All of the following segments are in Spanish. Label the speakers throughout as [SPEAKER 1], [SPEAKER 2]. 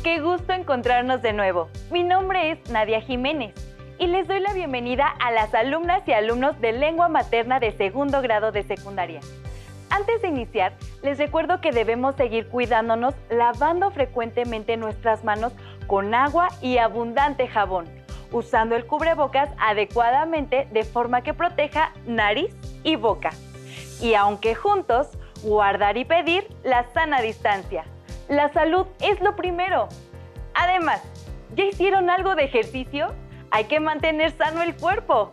[SPEAKER 1] qué gusto encontrarnos de nuevo. Mi nombre es Nadia Jiménez y les doy la bienvenida a las alumnas y alumnos de lengua materna de segundo grado de secundaria. Antes de iniciar, les recuerdo que debemos seguir cuidándonos lavando frecuentemente nuestras manos con agua y abundante jabón, usando el cubrebocas adecuadamente de forma que proteja nariz y boca. Y aunque juntos, guardar y pedir la sana distancia. La salud es lo primero. Además, ¿ya hicieron algo de ejercicio? Hay que mantener sano el cuerpo.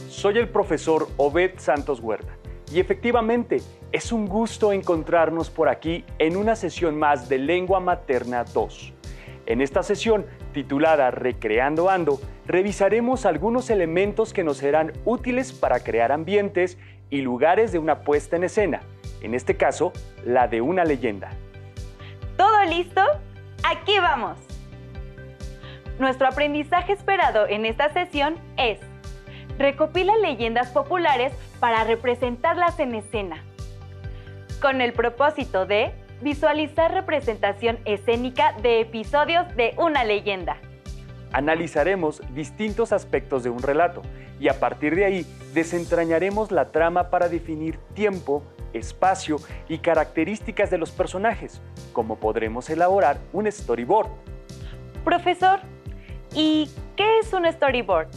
[SPEAKER 2] Soy el profesor Obed Santos Huerta y efectivamente es un gusto encontrarnos por aquí en una sesión más de Lengua Materna 2. En esta sesión, titulada Recreando Ando, revisaremos algunos elementos que nos serán útiles para crear ambientes y lugares de una puesta en escena, en este caso, la de una leyenda.
[SPEAKER 1] ¿Todo listo? ¡Aquí vamos! Nuestro aprendizaje esperado en esta sesión es: recopila leyendas populares para representarlas en escena, con el propósito de visualizar representación escénica de episodios de una leyenda.
[SPEAKER 2] Analizaremos distintos aspectos de un relato y a partir de ahí desentrañaremos la trama para definir tiempo, espacio y características de los personajes, como podremos elaborar un storyboard.
[SPEAKER 1] Profesor, ¿y qué es un storyboard?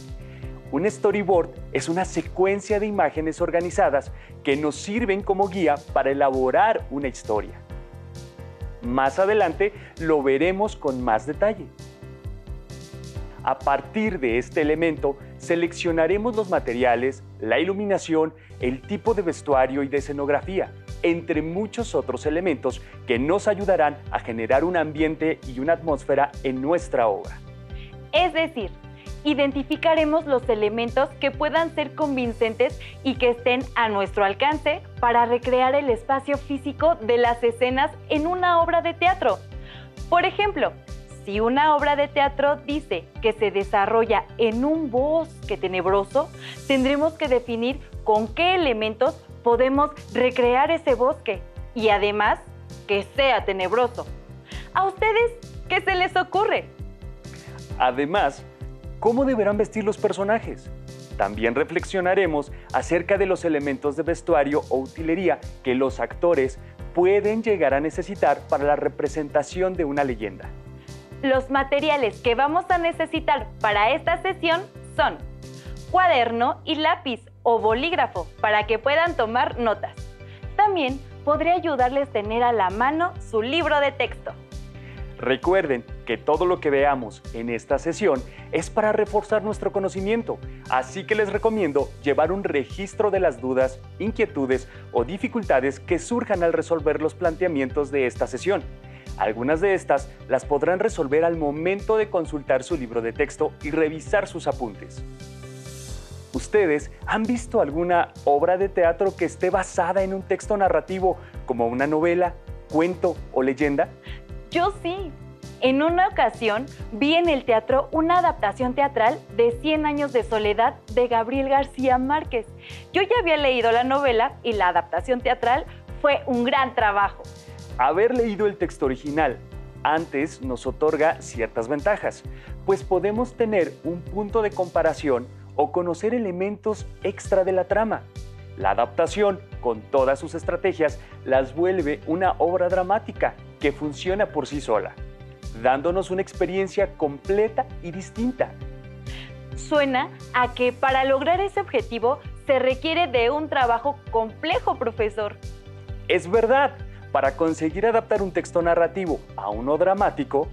[SPEAKER 2] Un storyboard es una secuencia de imágenes organizadas que nos sirven como guía para elaborar una historia. Más adelante lo veremos con más detalle. A partir de este elemento, seleccionaremos los materiales, la iluminación, el tipo de vestuario y de escenografía, entre muchos otros elementos que nos ayudarán a generar un ambiente y una atmósfera en nuestra obra.
[SPEAKER 1] Es decir, identificaremos los elementos que puedan ser convincentes y que estén a nuestro alcance para recrear el espacio físico de las escenas en una obra de teatro. Por ejemplo, si una obra de teatro dice que se desarrolla en un bosque tenebroso, tendremos que definir con qué elementos podemos recrear ese bosque y además que sea tenebroso. ¿A ustedes qué se les ocurre?
[SPEAKER 2] Además, ¿cómo deberán vestir los personajes? También reflexionaremos acerca de los elementos de vestuario o utilería que los actores pueden llegar a necesitar para la representación de una leyenda.
[SPEAKER 1] Los materiales que vamos a necesitar para esta sesión son cuaderno y lápiz o bolígrafo para que puedan tomar notas. También podría ayudarles tener a la mano su libro de texto.
[SPEAKER 2] Recuerden que todo lo que veamos en esta sesión es para reforzar nuestro conocimiento, así que les recomiendo llevar un registro de las dudas, inquietudes o dificultades que surjan al resolver los planteamientos de esta sesión. Algunas de estas las podrán resolver al momento de consultar su libro de texto y revisar sus apuntes. ¿Ustedes han visto alguna obra de teatro que esté basada en un texto narrativo como una novela, cuento o leyenda?
[SPEAKER 1] Yo sí. En una ocasión vi en el teatro una adaptación teatral de 100 años de soledad de Gabriel García Márquez. Yo ya había leído la novela y la adaptación teatral fue un gran trabajo.
[SPEAKER 2] Haber leído el texto original antes nos otorga ciertas ventajas, pues podemos tener un punto de comparación o conocer elementos extra de la trama. La adaptación, con todas sus estrategias, las vuelve una obra dramática que funciona por sí sola, dándonos una experiencia completa y distinta.
[SPEAKER 1] Suena a que para lograr ese objetivo se requiere de un trabajo complejo, profesor.
[SPEAKER 2] Es verdad. Para conseguir adaptar un texto narrativo a uno dramático,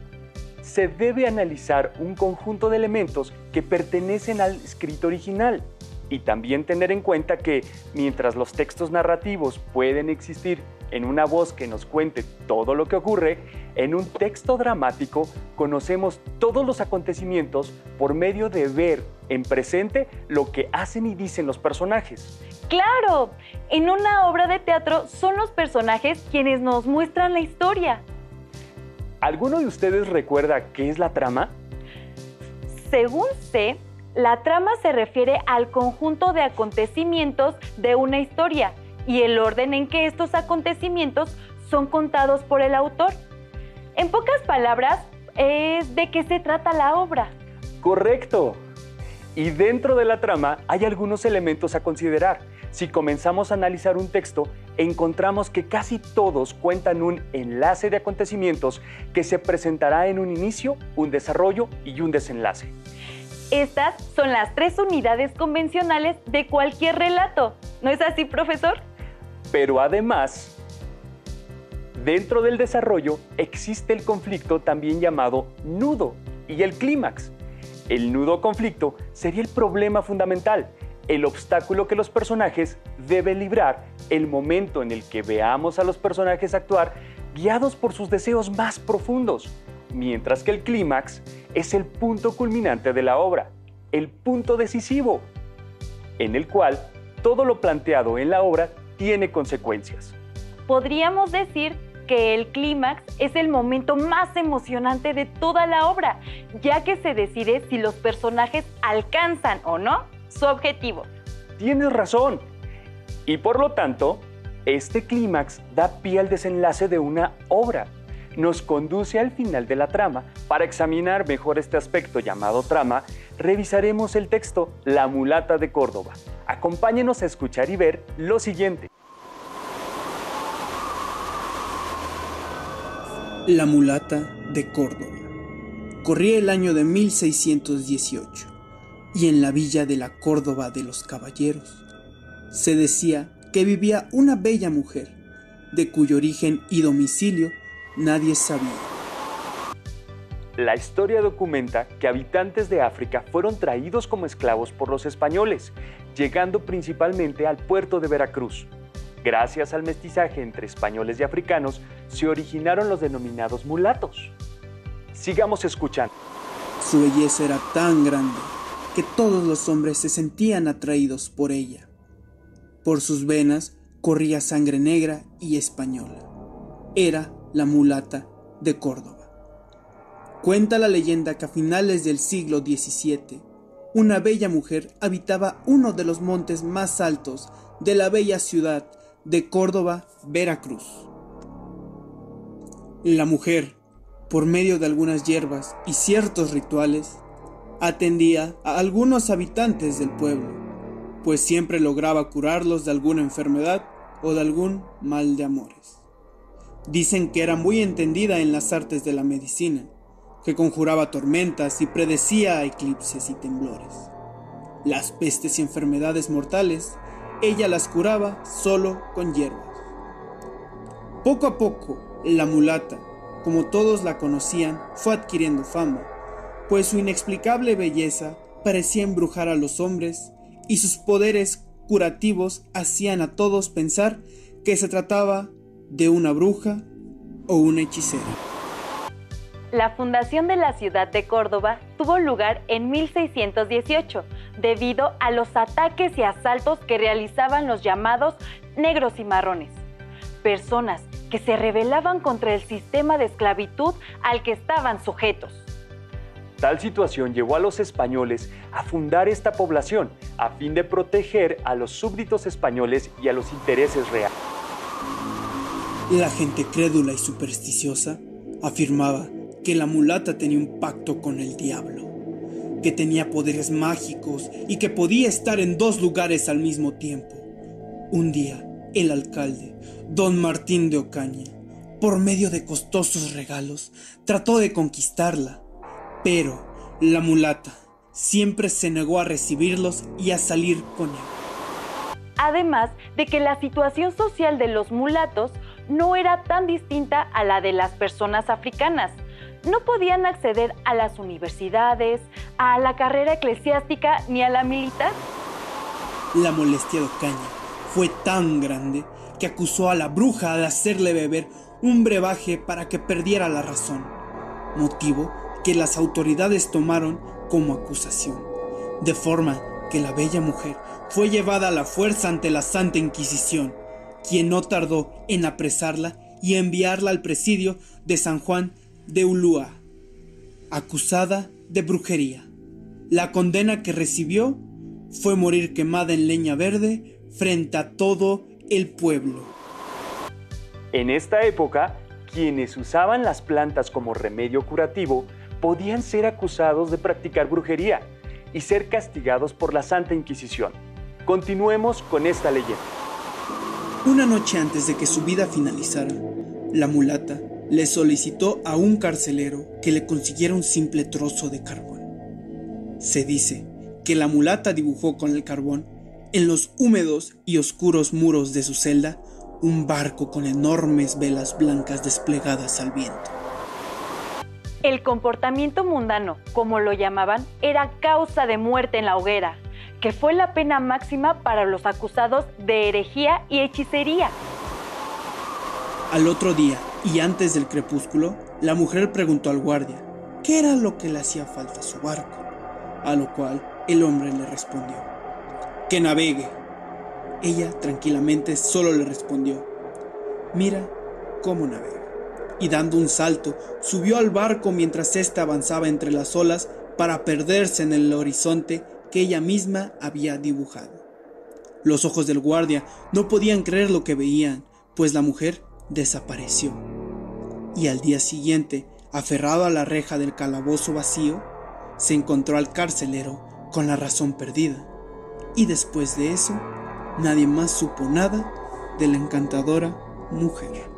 [SPEAKER 2] se debe analizar un conjunto de elementos que pertenecen al escrito original y también tener en cuenta que, mientras los textos narrativos pueden existir en una voz que nos cuente todo lo que ocurre, en un texto dramático conocemos todos los acontecimientos por medio de ver en presente lo que hacen y dicen los personajes.
[SPEAKER 1] ¡Claro! En una obra de teatro son los personajes quienes nos muestran la historia.
[SPEAKER 2] ¿Alguno de ustedes recuerda qué es la trama?
[SPEAKER 1] Según sé, la trama se refiere al conjunto de acontecimientos de una historia y el orden en que estos acontecimientos son contados por el autor. En pocas palabras, es de qué se trata la obra.
[SPEAKER 2] Correcto. Y dentro de la trama hay algunos elementos a considerar. Si comenzamos a analizar un texto, encontramos que casi todos cuentan un enlace de acontecimientos que se presentará en un inicio, un desarrollo y un desenlace.
[SPEAKER 1] Estas son las 3 unidades convencionales de cualquier relato. ¿No es así, profesor?
[SPEAKER 2] Pero además, dentro del desarrollo existe el conflicto también llamado nudo y el clímax. El nudo o conflicto sería el problema fundamental, el obstáculo que los personajes deben librar, el momento en el que veamos a los personajes actuar guiados por sus deseos más profundos, mientras que el clímax es el punto culminante de la obra, el punto decisivo, en el cual todo lo planteado en la obra tiene consecuencias.
[SPEAKER 1] Podríamos decir que el clímax es el momento más emocionante de toda la obra, ya que se decide si los personajes alcanzan o no su objetivo.
[SPEAKER 2] Tienes razón. Y por lo tanto, este clímax da pie al desenlace de una obra. Nos conduce al final de la trama. Para examinar mejor este aspecto llamado trama, revisaremos el texto La mulata de Córdoba. Acompáñenos a escuchar y ver lo siguiente.
[SPEAKER 3] La mulata de Córdoba. Corría el año de 1618 y en la villa de la Córdoba de los Caballeros se decía que vivía una bella mujer, de cuyo origen y domicilio nadie sabía.
[SPEAKER 2] La historia documenta que habitantes de África fueron traídos como esclavos por los españoles, llegando principalmente al puerto de Veracruz. Gracias al mestizaje entre españoles y africanos, se originaron los denominados mulatos. Sigamos escuchando.
[SPEAKER 3] Su belleza era tan grande que todos los hombres se sentían atraídos por ella. Por sus venas corría sangre negra y española. Era la mulata de Córdoba. Cuenta la leyenda que a finales del siglo XVII, una bella mujer habitaba uno de los montes más altos de la bella ciudad de Córdoba, Veracruz. La mujer, por medio de algunas hierbas y ciertos rituales, atendía a algunos habitantes del pueblo, pues siempre lograba curarlos de alguna enfermedad o de algún mal de amores. Dicen que era muy entendida en las artes de la medicina, que conjuraba tormentas y predecía eclipses y temblores. Las pestes y enfermedades mortales, ella las curaba solo con hierbas. Poco a poco, la mulata, como todos la conocían, fue adquiriendo fama, pues su inexplicable belleza parecía embrujar a los hombres y sus poderes curativos hacían a todos pensar que se trataba de una bruja o una hechicera.
[SPEAKER 1] La fundación de la ciudad de Córdoba tuvo lugar en 1618 debido a los ataques y asaltos que realizaban los llamados negros y marrones, personas que se rebelaban contra el sistema de esclavitud al que estaban sujetos.
[SPEAKER 2] Tal situación llevó a los españoles a fundar esta población a fin de proteger a los súbditos españoles y a los intereses reales.
[SPEAKER 3] La gente crédula y supersticiosa afirmaba que la mulata tenía un pacto con el diablo, que tenía poderes mágicos y que podía estar en 2 lugares al mismo tiempo. Un día, el alcalde, don Martín de Ocaña, por medio de costosos regalos, trató de conquistarla, pero la mulata siempre se negó a recibirlos y a salir con él.
[SPEAKER 1] Además de que la situación social de los mulatos no era tan distinta a la de las personas africanas. No podían acceder a las universidades, a la carrera eclesiástica ni a la militar.
[SPEAKER 3] La molestia de Ocaña fue tan grande que acusó a la bruja de hacerle beber un brebaje para que perdiera la razón, motivo que las autoridades tomaron como acusación, de forma que la bella mujer fue llevada a la fuerza ante la Santa Inquisición, quien no tardó en apresarla y enviarla al presidio de San Juan de Ulúa, acusada de brujería. La condena que recibió fue morir quemada en leña verde frente a todo el pueblo.
[SPEAKER 2] En esta época, quienes usaban las plantas como remedio curativo podían ser acusados de practicar brujería y ser castigados por la Santa Inquisición. Continuemos con esta leyenda.
[SPEAKER 3] Una noche antes de que su vida finalizara, la mulata le solicitó a un carcelero que le consiguiera un simple trozo de carbón. Se dice que la mulata dibujó con el carbón, en los húmedos y oscuros muros de su celda, un barco con enormes velas blancas desplegadas al viento.
[SPEAKER 1] El comportamiento mundano, como lo llamaban, era causa de muerte en la hoguera, que fue la pena máxima para los acusados de herejía y hechicería.
[SPEAKER 3] Al otro día, y antes del crepúsculo, la mujer preguntó al guardia qué era lo que le hacía falta a su barco, a lo cual el hombre le respondió: que navegue. Ella tranquilamente solo le respondió: mira cómo navega. Y dando un salto, subió al barco mientras éste avanzaba entre las olas para perderse en el horizonte que ella misma había dibujado. Los ojos del guardia no podían creer lo que veían, pues la mujer desapareció. Y al día siguiente, aferrado a la reja del calabozo vacío, se encontró al carcelero con la razón perdida. Y después de eso, nadie más supo nada de la encantadora mujer.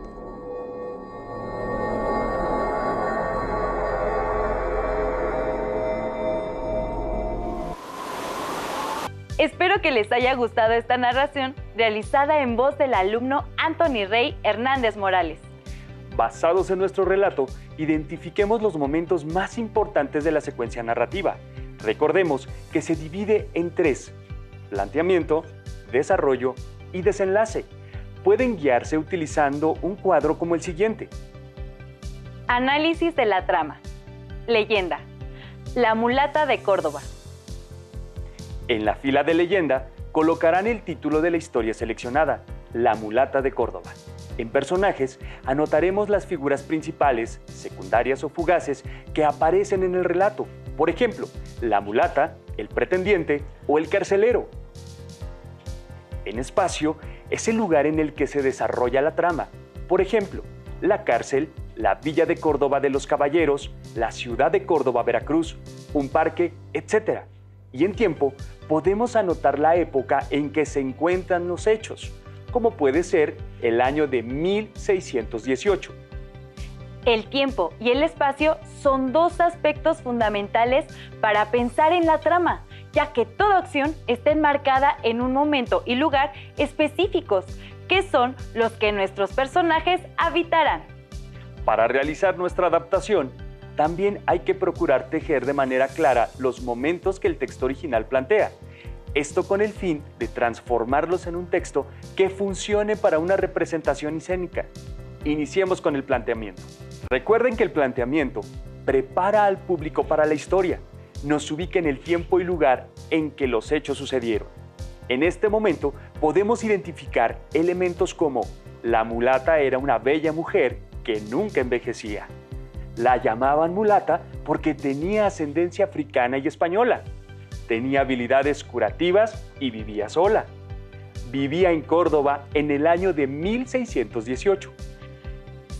[SPEAKER 1] Espero que les haya gustado esta narración realizada en voz del alumno Anthony Rey Hernández Morales.
[SPEAKER 2] Basados en nuestro relato, identifiquemos los momentos más importantes de la secuencia narrativa. Recordemos que se divide en 3: planteamiento, desarrollo y desenlace. Pueden guiarse utilizando un cuadro como el siguiente.
[SPEAKER 1] Análisis de la trama. Leyenda: La mulata de Córdoba.
[SPEAKER 2] En la fila de leyenda colocarán el título de la historia seleccionada, La mulata de Córdoba. En personajes anotaremos las figuras principales, secundarias o fugaces que aparecen en el relato. Por ejemplo, la mulata, el pretendiente o el carcelero. En espacio es el lugar en el que se desarrolla la trama. Por ejemplo, la cárcel, la villa de Córdoba de los Caballeros, la ciudad de Córdoba, Veracruz, un parque, etc. Y en tiempo podemos anotar la época en que se encuentran los hechos, como puede ser el año de 1618.
[SPEAKER 1] El tiempo y el espacio son 2 aspectos fundamentales para pensar en la trama, ya que toda acción está enmarcada en un momento y lugar específicos, que son los que nuestros personajes habitarán.
[SPEAKER 2] Para realizar nuestra adaptación, también hay que procurar tejer de manera clara los momentos que el texto original plantea. Esto con el fin de transformarlos en un texto que funcione para una representación escénica. Iniciemos con el planteamiento. Recuerden que el planteamiento prepara al público para la historia, nos ubica en el tiempo y lugar en que los hechos sucedieron. En este momento podemos identificar elementos como: la mulata era una bella mujer que nunca envejecía. La llamaban mulata porque tenía ascendencia africana y española. Tenía habilidades curativas y vivía sola. Vivía en Córdoba en el año de 1618.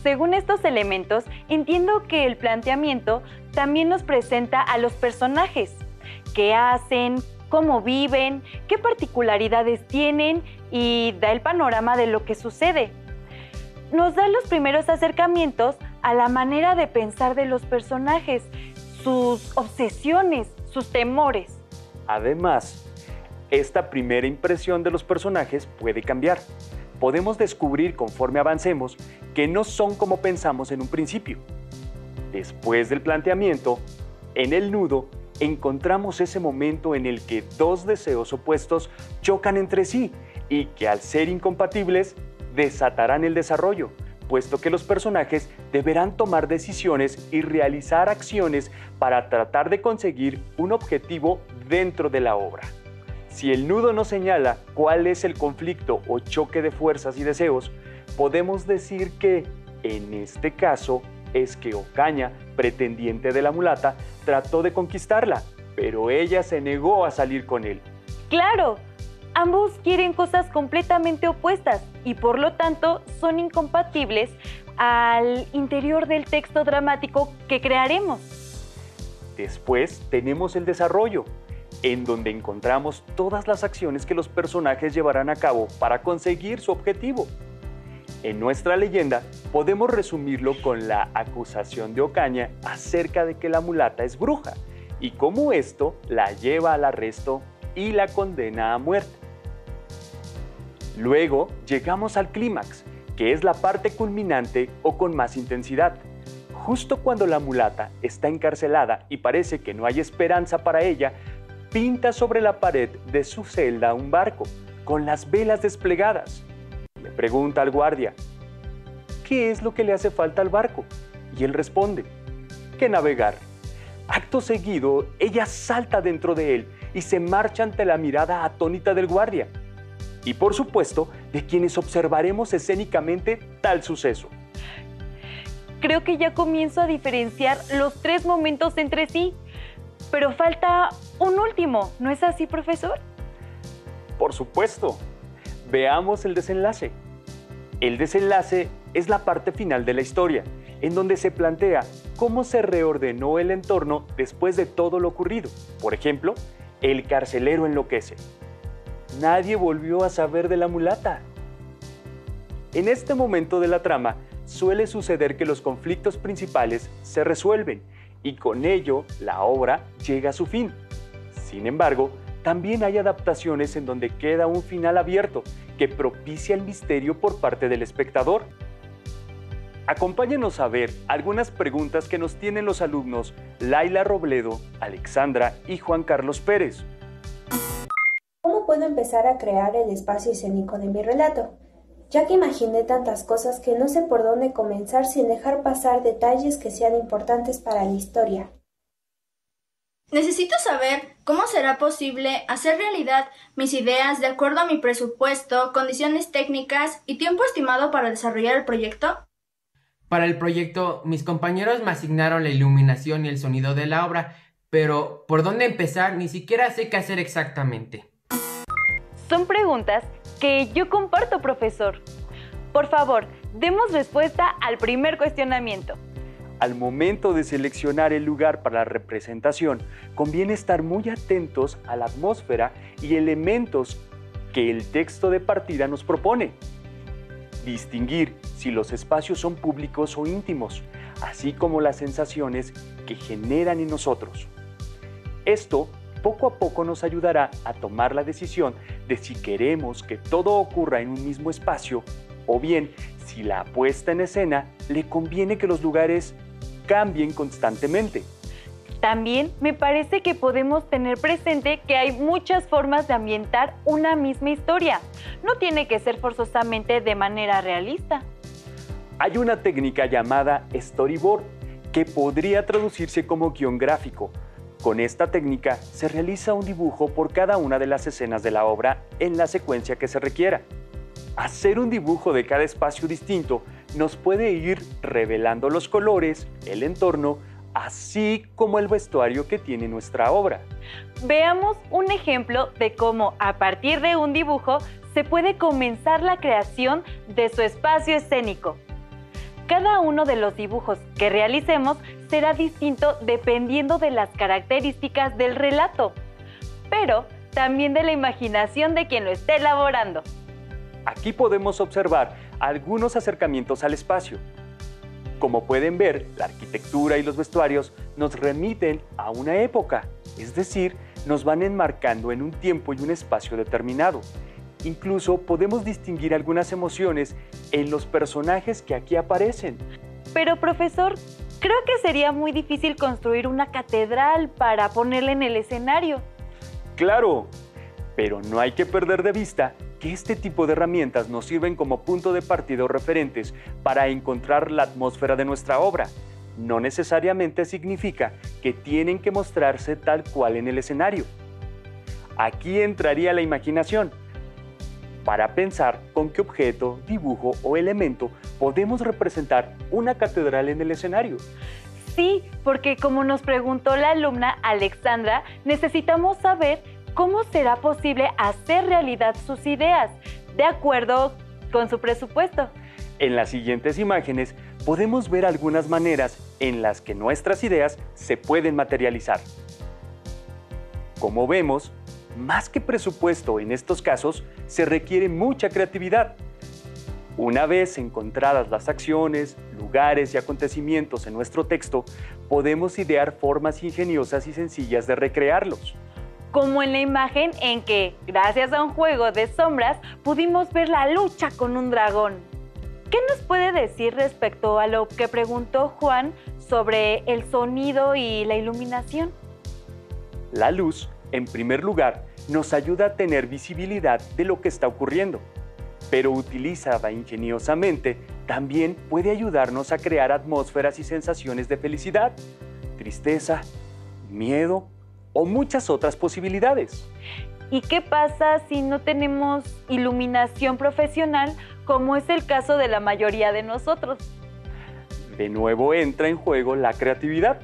[SPEAKER 1] Según estos elementos, entiendo que el planteamiento también nos presenta a los personajes. ¿Qué hacen? ¿Cómo viven? ¿Qué particularidades tienen? Y da el panorama de lo que sucede. Nos da los primeros acercamientos a la manera de pensar de los personajes, sus obsesiones, sus temores.
[SPEAKER 2] Además, esta primera impresión de los personajes puede cambiar. Podemos descubrir conforme avancemos que no son como pensamos en un principio. Después del planteamiento, en el nudo, encontramos ese momento en el que 2 deseos opuestos chocan entre sí y que al ser incompatibles, desatarán el desarrollo, puesto que los personajes deberán tomar decisiones y realizar acciones para tratar de conseguir un objetivo dentro de la obra. Si el nudo nos señala cuál es el conflicto o choque de fuerzas y deseos, podemos decir que, en este caso, es que Ocaña, pretendiente de la mulata, trató de conquistarla, pero ella se negó a salir con él.
[SPEAKER 1] ¡Claro! Ambos quieren cosas completamente opuestas y por lo tanto son incompatibles al interior del texto dramático que crearemos.
[SPEAKER 2] Después tenemos el desarrollo, en donde encontramos todas las acciones que los personajes llevarán a cabo para conseguir su objetivo. En nuestra leyenda podemos resumirlo con la acusación de Ocaña acerca de que la mulata es bruja y cómo esto la lleva al arresto y la condena a muerte. Luego llegamos al clímax, que es la parte culminante o con más intensidad. Justo cuando la mulata está encarcelada y parece que no hay esperanza para ella, pinta sobre la pared de su celda un barco, con las velas desplegadas. Le pregunta al guardia, ¿qué es lo que le hace falta al barco? Y él responde, que navegar. Acto seguido, ella salta dentro de él y se marcha ante la mirada atónita del guardia. Y por supuesto, de quienes observaremos escénicamente tal suceso.
[SPEAKER 1] Creo que ya comienzo a diferenciar los 3 momentos entre sí, pero falta un último, ¿no es así, profesor?
[SPEAKER 2] Por supuesto. Veamos el desenlace. El desenlace es la parte final de la historia, en donde se plantea cómo se reordenó el entorno después de todo lo ocurrido. Por ejemplo, el carcelero enloquece. Nadie volvió a saber de la mulata. En este momento de la trama, suele suceder que los conflictos principales se resuelven y con ello la obra llega a su fin. Sin embargo, también hay adaptaciones en donde queda un final abierto que propicia el misterio por parte del espectador. Acompáñenos a ver algunas preguntas que nos tienen los alumnos Laila Robledo, Alexandra y Juan Carlos Pérez.
[SPEAKER 4] ¿Cómo puedo empezar a crear el espacio escénico de mi relato? Ya que imaginé tantas cosas que no sé por dónde comenzar sin dejar pasar detalles que sean importantes para la historia.
[SPEAKER 5] Necesito saber cómo será posible hacer realidad mis ideas de acuerdo a mi presupuesto, condiciones técnicas y tiempo estimado para desarrollar el proyecto.
[SPEAKER 6] Para el proyecto, mis compañeros me asignaron la iluminación y el sonido de la obra, pero ¿por dónde empezar? Ni siquiera sé qué hacer exactamente.
[SPEAKER 1] Son preguntas que yo comparto, profesor. Por favor, demos respuesta al primer cuestionamiento.
[SPEAKER 2] Al momento de seleccionar el lugar para la representación, conviene estar muy atentos a la atmósfera y elementos que el texto de partida nos propone. Distinguir si los espacios son públicos o íntimos, así como las sensaciones que generan en nosotros. Esto poco a poco nos ayudará a tomar la decisión de si queremos que todo ocurra en un mismo espacio o bien si la puesta en escena le conviene que los lugares cambien constantemente.
[SPEAKER 1] También me parece que podemos tener presente que hay muchas formas de ambientar una misma historia. No tiene que ser forzosamente de manera realista.
[SPEAKER 2] Hay una técnica llamada storyboard que podría traducirse como guión gráfico. Con esta técnica se realiza un dibujo por cada una de las escenas de la obra en la secuencia que se requiera. Hacer un dibujo de cada espacio distinto nos puede ir revelando los colores, el entorno, así como el vestuario que tiene nuestra obra.
[SPEAKER 1] Veamos un ejemplo de cómo a partir de un dibujo se puede comenzar la creación de su espacio escénico. Cada uno de los dibujos que realicemos será distinto dependiendo de las características del relato, pero también de la imaginación de quien lo esté elaborando.
[SPEAKER 2] Aquí podemos observar algunos acercamientos al espacio. Como pueden ver, la arquitectura y los vestuarios nos remiten a una época, es decir, nos van enmarcando en un tiempo y un espacio determinado. Incluso podemos distinguir algunas emociones en los personajes que aquí aparecen.
[SPEAKER 1] Pero, profesor, creo que sería muy difícil construir una catedral para ponerla en el escenario.
[SPEAKER 2] ¡Claro! Pero no hay que perder de vista que este tipo de herramientas nos sirven como punto de partida o referentes para encontrar la atmósfera de nuestra obra. No necesariamente significa que tienen que mostrarse tal cual en el escenario. Aquí entraría la imaginación, para pensar con qué objeto, dibujo o elemento podemos representar una catedral en el escenario.
[SPEAKER 1] Sí, porque como nos preguntó la alumna Alexandra, necesitamos saber cómo será posible hacer realidad sus ideas, de acuerdo con su presupuesto.
[SPEAKER 2] En las siguientes imágenes podemos ver algunas maneras en las que nuestras ideas se pueden materializar. Como vemos, más que presupuesto en estos casos, se requiere mucha creatividad. Una vez encontradas las acciones, lugares y acontecimientos en nuestro texto, podemos idear formas ingeniosas y sencillas de recrearlos.
[SPEAKER 1] Como en la imagen en que, gracias a un juego de sombras, pudimos ver la lucha con un dragón. ¿Qué nos puede decir respecto a lo que preguntó Juan sobre el sonido y la iluminación?
[SPEAKER 2] La luz, en primer lugar, nos ayuda a tener visibilidad de lo que está ocurriendo, pero utilizada ingeniosamente, también puede ayudarnos a crear atmósferas y sensaciones de felicidad, tristeza, miedo o muchas otras posibilidades.
[SPEAKER 1] ¿Y qué pasa si no tenemos iluminación profesional, como es el caso de la mayoría de nosotros?
[SPEAKER 2] De nuevo entra en juego la creatividad.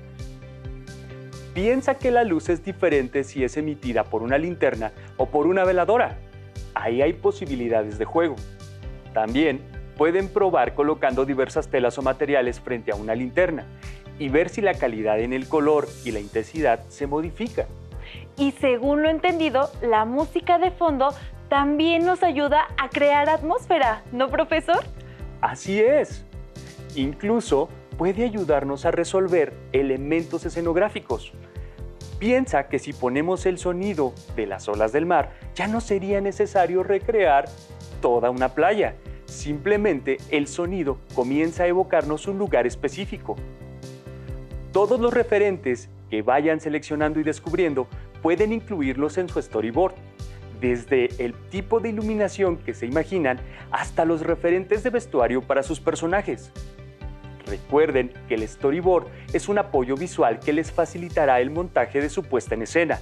[SPEAKER 2] Piensa que la luz es diferente si es emitida por una linterna o por una veladora. Ahí hay posibilidades de juego. También pueden probar colocando diversas telas o materiales frente a una linterna y ver si la calidad en el color y la intensidad se modifica.
[SPEAKER 1] Y según lo entendido, la música de fondo también nos ayuda a crear atmósfera, ¿no, profesor?
[SPEAKER 2] Así es. Incluso puede ayudarnos a resolver elementos escenográficos. Piensa que si ponemos el sonido de las olas del mar, ya no sería necesario recrear toda una playa. Simplemente el sonido comienza a evocarnos un lugar específico. Todos los referentes que vayan seleccionando y descubriendo pueden incluirlos en su storyboard, desde el tipo de iluminación que se imaginan hasta los referentes de vestuario para sus personajes. Recuerden que el storyboard es un apoyo visual que les facilitará el montaje de su puesta en escena.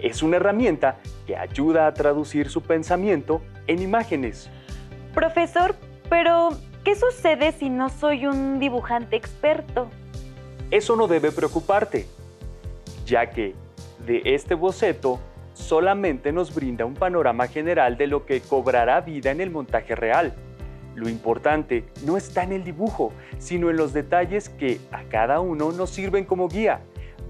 [SPEAKER 2] Es una herramienta que ayuda a traducir su pensamiento en imágenes.
[SPEAKER 1] Profesor, pero ¿qué sucede si no soy un dibujante experto?
[SPEAKER 2] Eso no debe preocuparte, ya que de este boceto solamente nos brinda un panorama general de lo que cobrará vida en el montaje real. Lo importante no está en el dibujo, sino en los detalles que a cada uno nos sirven como guía.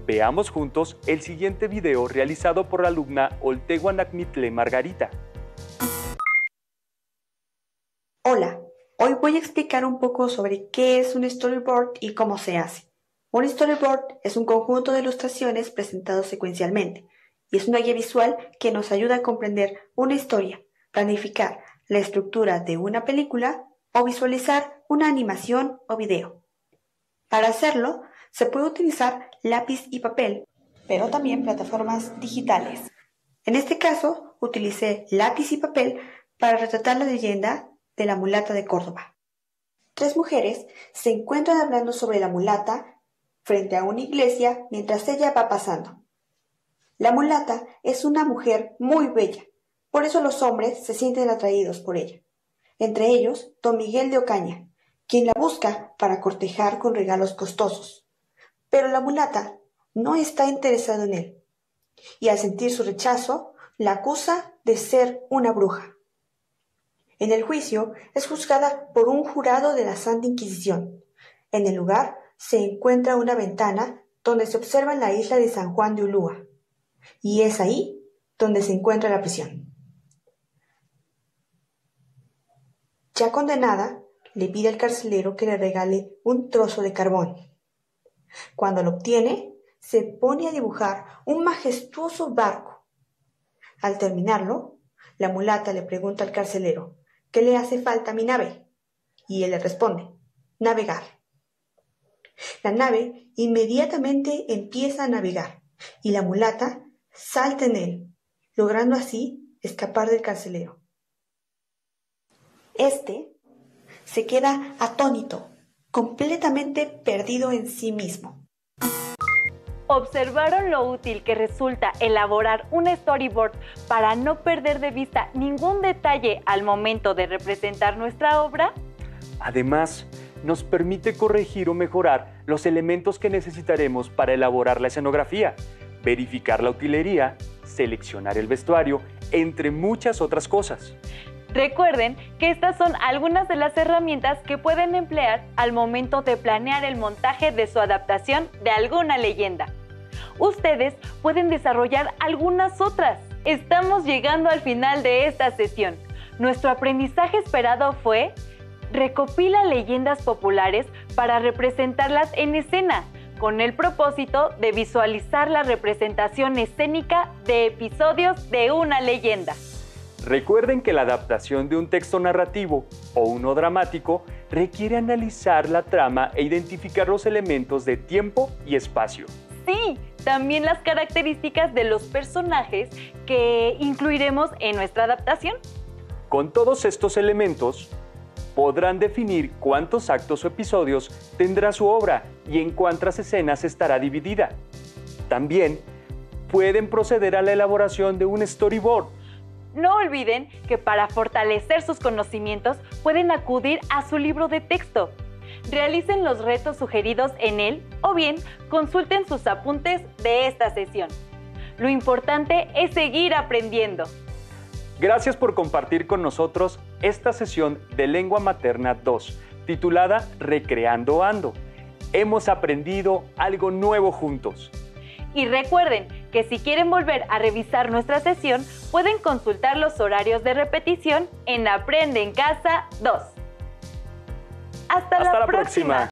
[SPEAKER 2] Veamos juntos el siguiente video realizado por la alumna Olteguanacmitle Margarita.
[SPEAKER 7] Hola, hoy voy a explicar un poco sobre qué es un storyboard y cómo se hace. Un storyboard es un conjunto de ilustraciones presentados secuencialmente y es una guía visual que nos ayuda a comprender una historia, planificar la estructura de una película o visualizar una animación o video. Para hacerlo, se puede utilizar lápiz y papel, pero también plataformas digitales. En este caso, utilicé lápiz y papel para retratar la leyenda de la mulata de Córdoba. 3 mujeres se encuentran hablando sobre la mulata frente a una iglesia mientras ella va pasando. La mulata es una mujer muy bella, por eso los hombres se sienten atraídos por ella. Entre ellos, don Miguel de Ocaña, quien la busca para cortejar con regalos costosos. Pero la mulata no está interesada en él, y al sentir su rechazo, la acusa de ser una bruja. En el juicio es juzgada por un jurado de la Santa Inquisición. En el lugar se encuentra una ventana donde se observa la isla de San Juan de Ulúa, y es ahí donde se encuentra la prisión. Ya condenada, le pide al carcelero que le regale un trozo de carbón. Cuando lo obtiene, se pone a dibujar un majestuoso barco. Al terminarlo, la mulata le pregunta al carcelero: ¿qué le hace falta a mi nave? Y él le responde: navegar. La nave inmediatamente empieza a navegar y la mulata salta en él, logrando así escapar del carcelero. Este se queda atónito, completamente perdido en sí mismo.
[SPEAKER 1] ¿Observaron lo útil que resulta elaborar un storyboard para no perder de vista ningún detalle al momento de representar nuestra obra?
[SPEAKER 2] Además, nos permite corregir o mejorar los elementos que necesitaremos para elaborar la escenografía, verificar la utilería, seleccionar el vestuario, entre muchas otras cosas.
[SPEAKER 1] Recuerden que estas son algunas de las herramientas que pueden emplear al momento de planear el montaje de su adaptación de alguna leyenda. Ustedes pueden desarrollar algunas otras. Estamos llegando al final de esta sesión. Nuestro aprendizaje esperado fue: recopila leyendas populares para representarlas en escena, con el propósito de visualizar la representación escénica de episodios de una leyenda.
[SPEAKER 2] Recuerden que la adaptación de un texto narrativo o uno dramático requiere analizar la trama e identificar los elementos de tiempo y espacio.
[SPEAKER 1] Sí, también las características de los personajes que incluiremos en nuestra adaptación.
[SPEAKER 2] Con todos estos elementos, podrán definir cuántos actos o episodios tendrá su obra y en cuántas escenas estará dividida. También pueden proceder a la elaboración de un storyboard.
[SPEAKER 1] No olviden que para fortalecer sus conocimientos pueden acudir a su libro de texto. Realicen los retos sugeridos en él o bien consulten sus apuntes de esta sesión. Lo importante es seguir aprendiendo.
[SPEAKER 2] Gracias por compartir con nosotros esta sesión de Lengua Materna 2, titulada Recreando Ando. Hemos aprendido algo nuevo juntos.
[SPEAKER 1] Y recuerden que si quieren volver a revisar nuestra sesión, pueden consultar los horarios de repetición en Aprende en Casa 2. ¡Hasta la próxima!